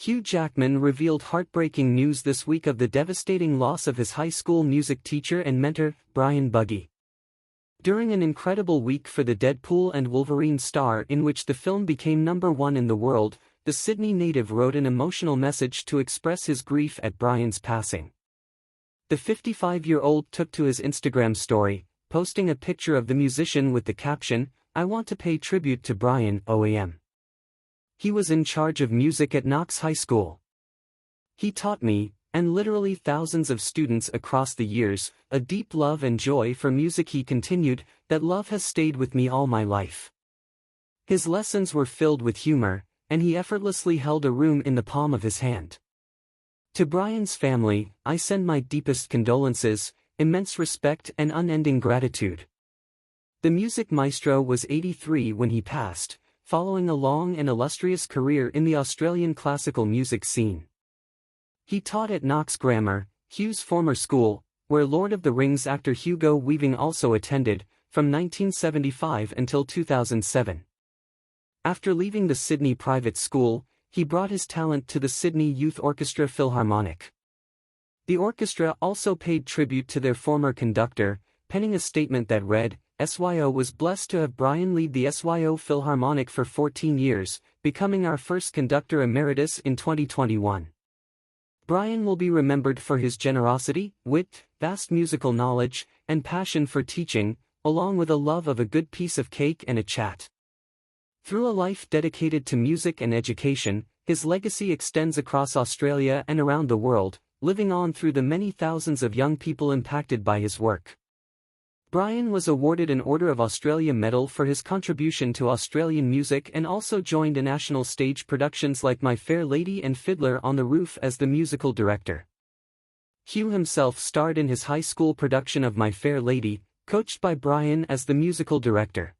Hugh Jackman revealed heartbreaking news this week of the devastating loss of his high school music teacher and mentor, Brian Buggy. During an incredible week for the Deadpool and Wolverine star in which the film became #1 in the world, the Sydney native wrote an emotional message to express his grief at Brian's passing. The 55-year-old took to his Instagram story, posting a picture of the musician with the caption, "I want to pay tribute to Brian, OAM. He was in charge of music at Knox High School. He taught me, and literally thousands of students across the years, a deep love and joy for music." He continued, "That love has stayed with me all my life." His lessons were filled with humor, and he effortlessly held a room in the palm of his hand. To Brian's family, I send my deepest condolences, immense respect and unending gratitude. The music maestro was 83 when he passed, following a long and illustrious career in the Australian classical music scene. He taught at Knox Grammar, Hugh's former school, where Lord of the Rings actor Hugo Weaving also attended, from 1975 until 2007. After leaving the Sydney private school, he brought his talent to the Sydney Youth Orchestra Philharmonic. The orchestra also paid tribute to their former conductor, penning a statement that read, "SYO was blessed to have Brian lead the SYO Philharmonic for 14 years, becoming our first conductor emeritus in 2021. Brian will be remembered for his generosity, wit, vast musical knowledge, and passion for teaching, along with a love of a good piece of cake and a chat." Through a life dedicated to music and education, his legacy extends across Australia and around the world, living on through the many thousands of young people impacted by his work. Brian was awarded an Order of Australia Medal for his contribution to Australian music and also joined in national stage productions like My Fair Lady and Fiddler on the Roof as the musical director. Hugh himself starred in his high school production of My Fair Lady, coached by Brian as the musical director.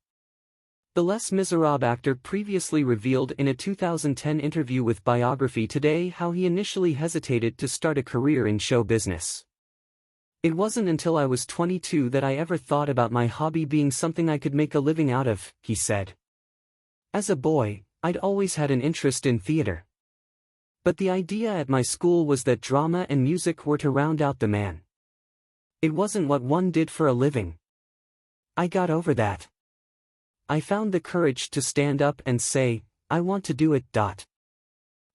The Les Miserables actor previously revealed in a 2010 interview with Biography Today how he initially hesitated to start a career in show business. "It wasn't until I was 22 that I ever thought about my hobby being something I could make a living out of," he said. "As a boy, I'd always had an interest in theater. But the idea at my school was that drama and music were to round out the man. It wasn't what one did for a living. I got over that. I found the courage to stand up and say, I want to do it.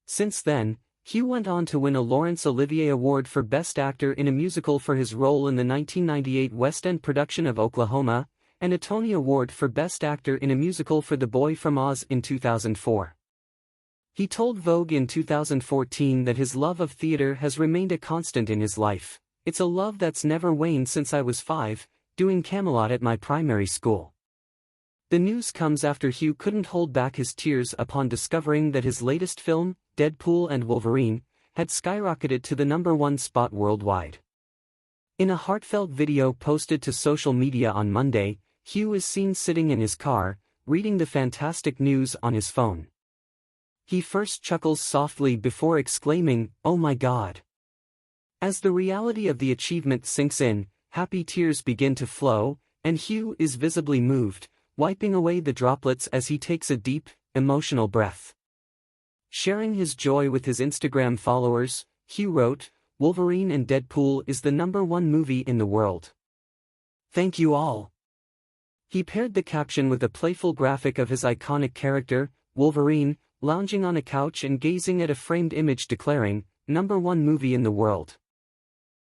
Since then, Hugh went on to win a Laurence Olivier Award for Best Actor in a Musical for his role in the 1998 West End production of Oklahoma, and a Tony Award for Best Actor in a Musical for The Boy from Oz in 2004. He told Vogue in 2014 that his love of theater has remained a constant in his life. "It's a love that's never waned since I was 5, doing Camelot at my primary school." The news comes after Hugh couldn't hold back his tears upon discovering that his latest film, Deadpool and Wolverine, had skyrocketed to the #1 spot worldwide. In a heartfelt video posted to social media on Monday, Hugh is seen sitting in his car, reading the fantastic news on his phone. He first chuckles softly before exclaiming, "Oh my God." As the reality of the achievement sinks in, happy tears begin to flow, and Hugh is visibly moved, wiping away the droplets as he takes a deep, emotional breath. Sharing his joy with his Instagram followers, Hugh wrote, "Wolverine and Deadpool is the #1 movie in the world. Thank you all." He paired the caption with a playful graphic of his iconic character, Wolverine, lounging on a couch and gazing at a framed image declaring, "#1 movie in the world."